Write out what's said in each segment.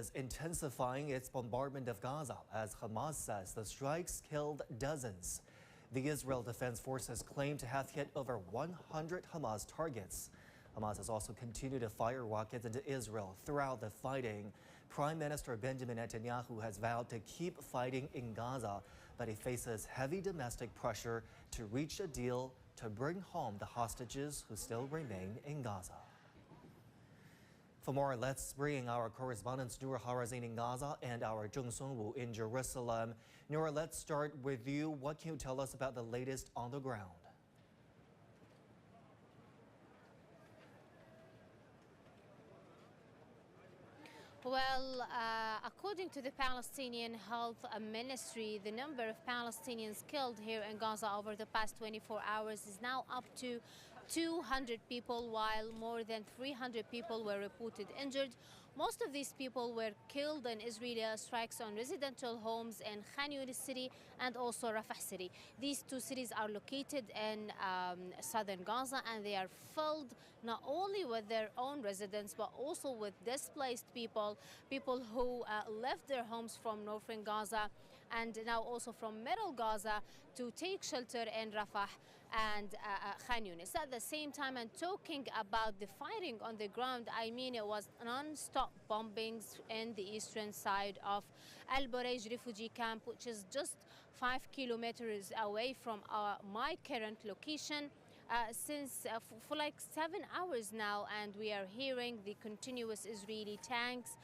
is intensifying its bombardment of Gaza as Hamas says the strikes killed dozens. The Israel Defense Forces claim to have hit over 100 Hamas targets. Hamas has also continued to fire rockets into Israel throughout the fighting. Prime Minister Benjamin Netanyahu has vowed to keep fighting in Gaza, but he faces heavy domestic pressure to reach a deal to bring home the hostages who still remain in Gaza. For more, let's bring our correspondents Noor Harazin in Gaza and our Zheng Songwu in Jerusalem. Noor, let's start with you. What can you tell us about the latest on the ground? Well, according to the Palestinian Health Ministry, the number of Palestinians killed here in Gaza over the past 24 hours is now up to 200 people, while more than 300 people were reported injured. Most of these people were killed in Israeli strikes on residential homes in Khan Yunis city and also Rafah city. These two cities are located in southern Gaza, and they are filled not only with their own residents but also with displaced people who left their homes from northern Gaza and now also from middle Gaza to take shelter in Rafah and Khan Yunis. At the same time, and talking about the fighting on the ground, I mean it was non-stop bombings in the eastern side of al-Maghazi refugee camp, which is just 5 kilometers away from my current location. For like 7 hours now, and we are hearing the continuous Israeli tanks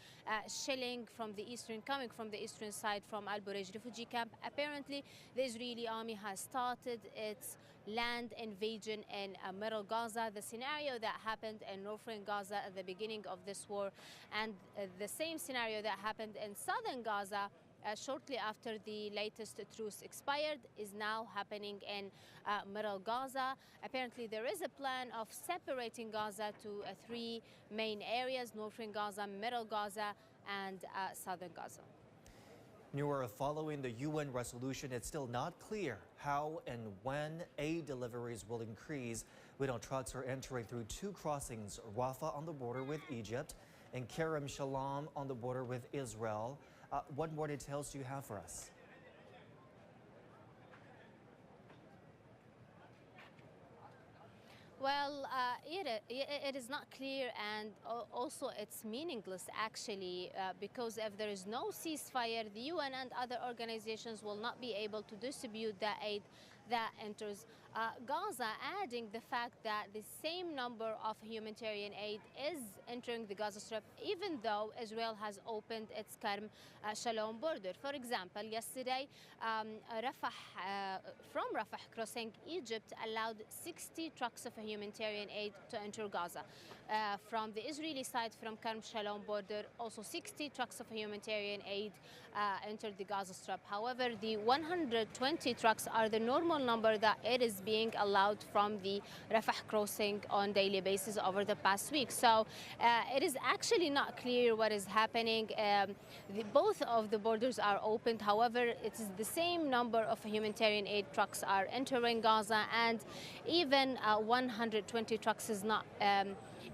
shelling coming from the eastern side from al-Maghazi refugee camp. Apparently, the Israeli army has started its land invasion in middle Gaza, the scenario that happened in northern Gaza at the beginning of this war, and the same scenario that happened in southern Gaza shortly after the latest truce expired is now happening in middle Gaza. Apparently, there is a plan of separating Gaza to 3 main areas: northern Gaza, middle Gaza, and southern Gaza. Noor, following the UN resolution, it's still not clear how and when aid deliveries will increase. We know trucks are entering through 2 crossings, Rafah on the border with Egypt and Kerem Shalom on the border with Israel. What more details do you have for us? Well, it is not clear, and also it's meaningless actually, because if there is no ceasefire, the UN and other organizations will not be able to distribute the aid that enters Gaza, adding the fact that the same number of humanitarian aid is entering the Gaza Strip, even though Israel has opened its Kerem Shalom border. For example, yesterday, from Rafah crossing Egypt allowed 60 trucks of humanitarian aid to enter Gaza. From the Israeli side, from Kerem Shalom border, also 60 trucks of humanitarian aid entered the Gaza Strip. However, the 120 trucks are the normal number that it is being allowed from the Rafah crossing on daily basis over the past week. So it is actually not clear what is happening. Both of the borders are opened. However, it is the same number of humanitarian aid trucks are entering Gaza, and even 120 trucks is not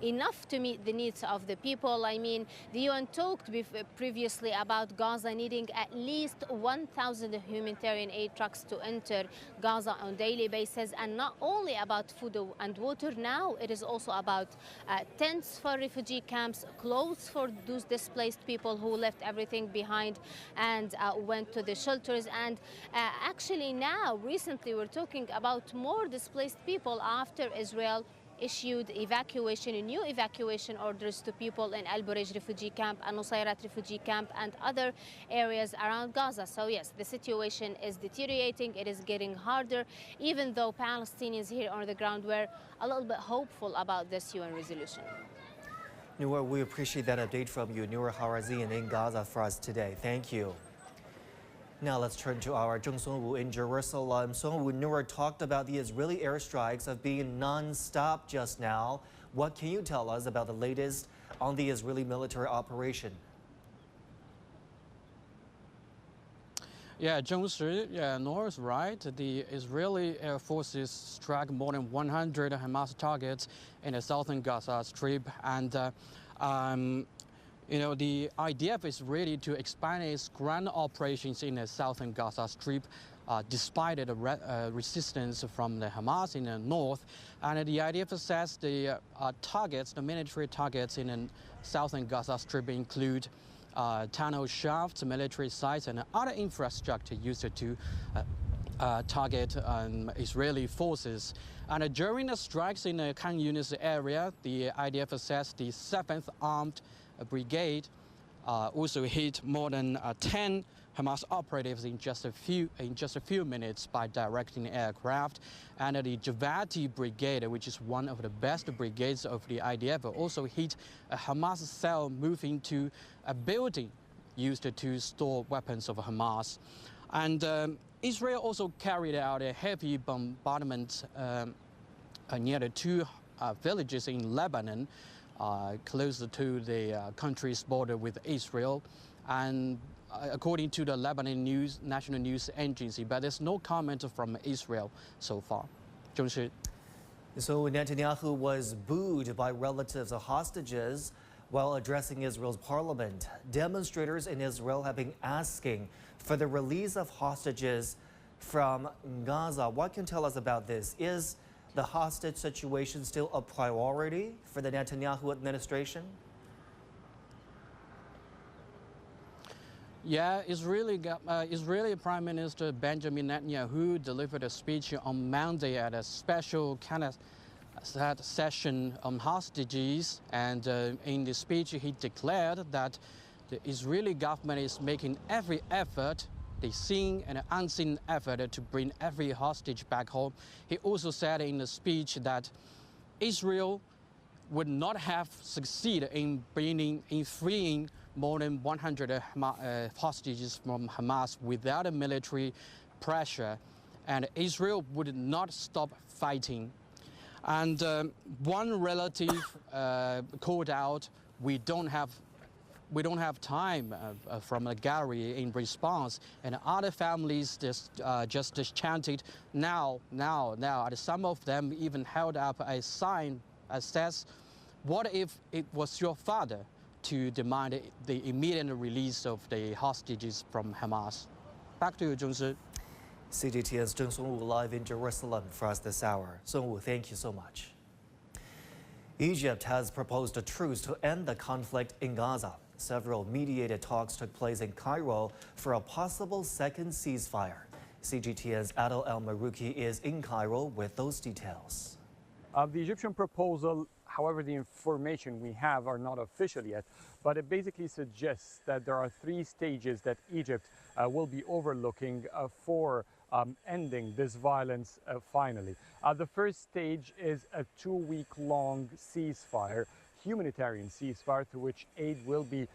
enough to meet the needs of the people. I mean, the UN talked previously about Gaza needing at least 1,000 humanitarian aid trucks to enter Gaza on daily basis, and not only about food and water. Now it is also about tents for refugee camps, clothes for those displaced people who left everything behind and went to the shelters. And actually now, recently, we're talking about more displaced people after Israel issued new evacuation orders to people in al-Burayj refugee camp and Nusayrat refugee camp and other areas around Gaza. So yes, the situation is deteriorating. It is getting harder, even though Palestinians here on the ground were a little bit hopeful about this UN resolution. Noor, we appreciate that update from you. Noor Harazin in Gaza for us today. Thank you. Now let's turn to our Zheng Songwu in Jerusalem. Songwu, Noor talked about the Israeli airstrikes of being non-stop just now. What can you tell us about the latest on the Israeli military operation? Yeah, Noor is right. The Israeli Air Forces struck more than 100 Hamas targets in the southern Gaza Strip, and the IDF is ready to expand its ground operations in the southern Gaza Strip, despite the resistance from the Hamas in the north. And the IDF says the military targets in the southern Gaza Strip include tunnel shafts, military sites, and other infrastructure used to target Israeli forces. And during the strikes in the Khan Yunis area, the IDF says the 7th Armed Brigade also hit more than 10 Hamas operatives in just a few minutes by directing aircraft. And the Javati Brigade, which is one of the best brigades of the IDF, also hit a Hamas cell moving to a building used to store weapons of Hamas. And Israel also carried out a heavy bombardment near the two villages in Lebanon, closer to the country's border with Israel. And according to the Lebanon national news agency, but there's no comment from Israel so far. So Netanyahu was booed by relatives of hostages while addressing Israel's parliament. Demonstrators in Israel have been asking for the release of hostages from Gaza. What can you tell us about this? Is the hostage situation still a priority for the Netanyahu administration? Yeah, Israeli Prime Minister Benjamin Netanyahu delivered a speech on Monday at a special session on hostages. And in the speech, he declared that the Israeli government is making every effort, the seen and unseen effort, to bring every hostage back home. He also said in the speech that Israel would not have succeeded in freeing more than 100 hostages from Hamas without a military pressure, and Israel would not stop fighting. And one relative called out, "We don't have time," from a gallery in response, and other families just chanted, "Now, now, now." And some of them even held up a sign that says, "What if it was your father?" to demand the immediate release of the hostages from Hamas. Back to you, Zhongshi. CGTN's Zheng Songwu live in Jerusalem for us this hour. Songwu, thank you so much. Egypt has proposed a truce to end the conflict in Gaza. Several mediated talks took place in Cairo for a possible second ceasefire. CGTN's Adel El-Marouki is in Cairo with those details. The Egyptian proposal, however, the information we have are not official yet, but it basically suggests that there are 3 stages that Egypt will be overlooking for ending this violence finally. The first stage is a 2-week-long ceasefire, humanitarian ceasefire, through which aid will be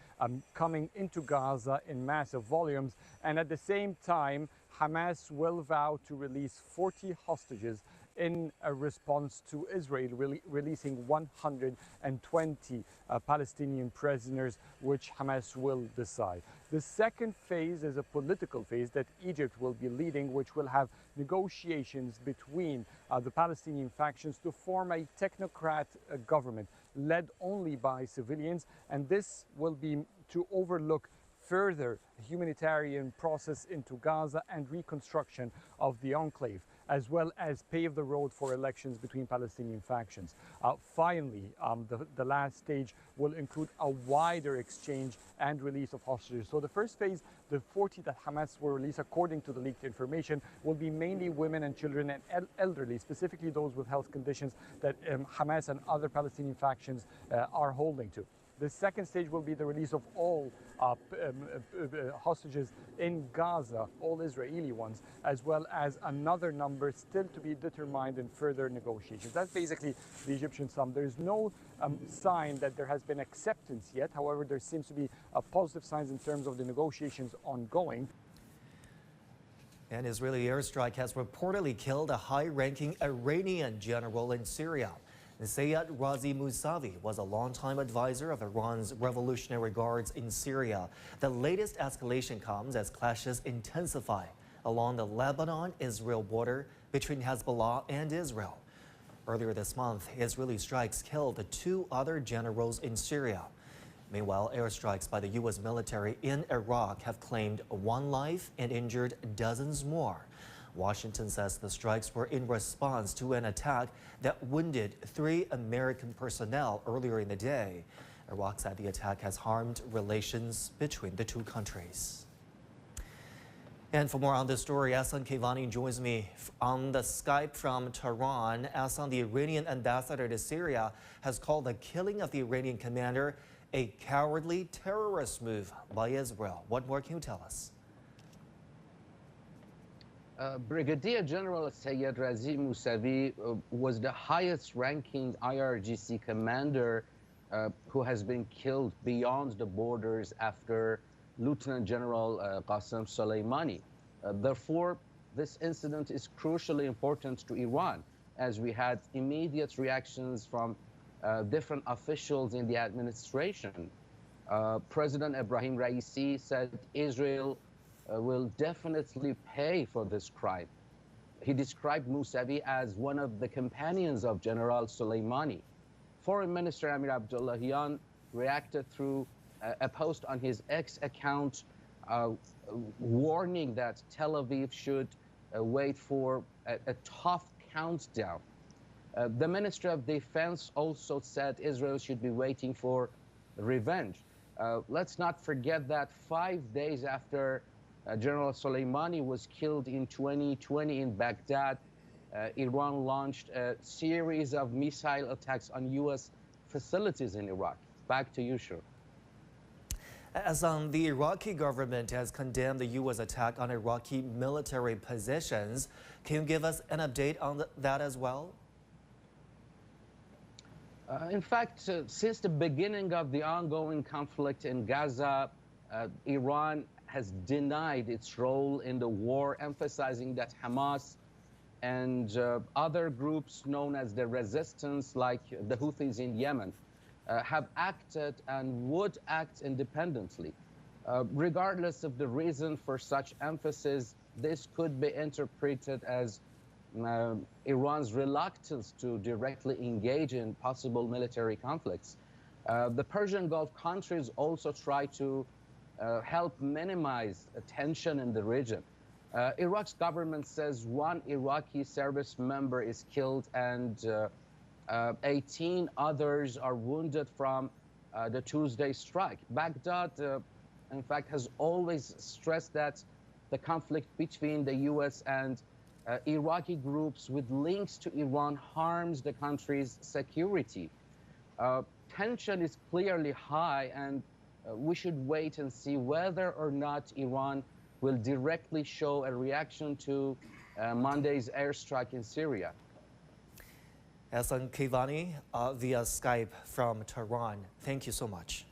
coming into Gaza in massive volumes, and at the same time Hamas will vow to release 40 hostages in a response to Israel releasing 120 Palestinian prisoners, which Hamas will decide. The second phase is a political phase that Egypt will be leading, which will have negotiations between the Palestinian factions to form a technocrat government led only by civilians, and this will be to overlook further humanitarian process into Gaza and reconstruction of the enclave, as well as pave the road for elections between Palestinian factions. Finally, the last stage will include a wider exchange and release of hostages. So the first phase, the 40 that Hamas will release, according to the leaked information, will be mainly women and children and elderly, specifically those with health conditions that Hamas and other Palestinian factions are holding to. The second stage will be the release of all hostages in Gaza, all Israeli ones, as well as another number still to be determined in further negotiations. That's basically the Egyptian sum. There's no sign that there has been acceptance yet. However, there seems to be positive signs in terms of the negotiations ongoing. An Israeli airstrike has reportedly killed a high-ranking Iranian general in Syria. Sayed Razi Mousavi was a longtime advisor of Iran's Revolutionary Guards in Syria. The latest escalation comes as clashes intensify along the Lebanon-Israel border between Hezbollah and Israel. Earlier this month, Israeli strikes killed 2 other generals in Syria. Meanwhile, airstrikes by the U.S. military in Iraq have claimed 1 life and injured dozens more. Washington says the strikes were in response to an attack that wounded 3 American personnel earlier in the day. Iraq said the attack has harmed relations between the two countries. And for more on this story, Ahsan Kevani joins me on the Skype from Tehran. Ahsan, the Iranian ambassador to Syria, has called the killing of the Iranian commander a cowardly terrorist move by Israel. What more can you tell us? Brigadier General Sayyid Razi Mousavi was the highest-ranking IRGC commander who has been killed beyond the borders after Lieutenant General Qasem Soleimani. Therefore, this incident is crucially important to Iran, as we had immediate reactions from different officials in the administration. President Ebrahim Raisi said Israel will definitely pay for this crime. He described Mousavi as one of the companions of General Soleimani. Foreign Minister Amir Abdullahian reacted through a post on his X account warning that Tel Aviv should wait for a tough countdown. The Ministry of Defense also said Israel should be waiting for revenge. Let's not forget that 5 days after General Soleimani was killed in 2020 in Baghdad, Iran launched a series of missile attacks on U.S. facilities in Iraq. Back to you, Shur. As the Iraqi government has condemned the U.S. attack on Iraqi military positions, can you give us an update on that as well? In fact, since the beginning of the ongoing conflict in Gaza, Iran has denied its role in the war, emphasizing that Hamas and other groups known as the resistance, like the Houthis in Yemen, have acted and would act independently. Regardless of the reason for such emphasis, this could be interpreted as Iran's reluctance to directly engage in possible military conflicts. The Persian Gulf countries also try to help minimize tension in the region. Iraq's government says 1 Iraqi service member is killed and 18 others are wounded from the Tuesday strike. Baghdad, in fact, has always stressed that the conflict between the U.S. and Iraqi groups with links to Iran harms the country's security. Tension is clearly high, and we should wait and see whether or not Iran will directly show a reaction to Monday's airstrike in Syria. Ahsan Kevani via Skype from Tehran. Thank you so much.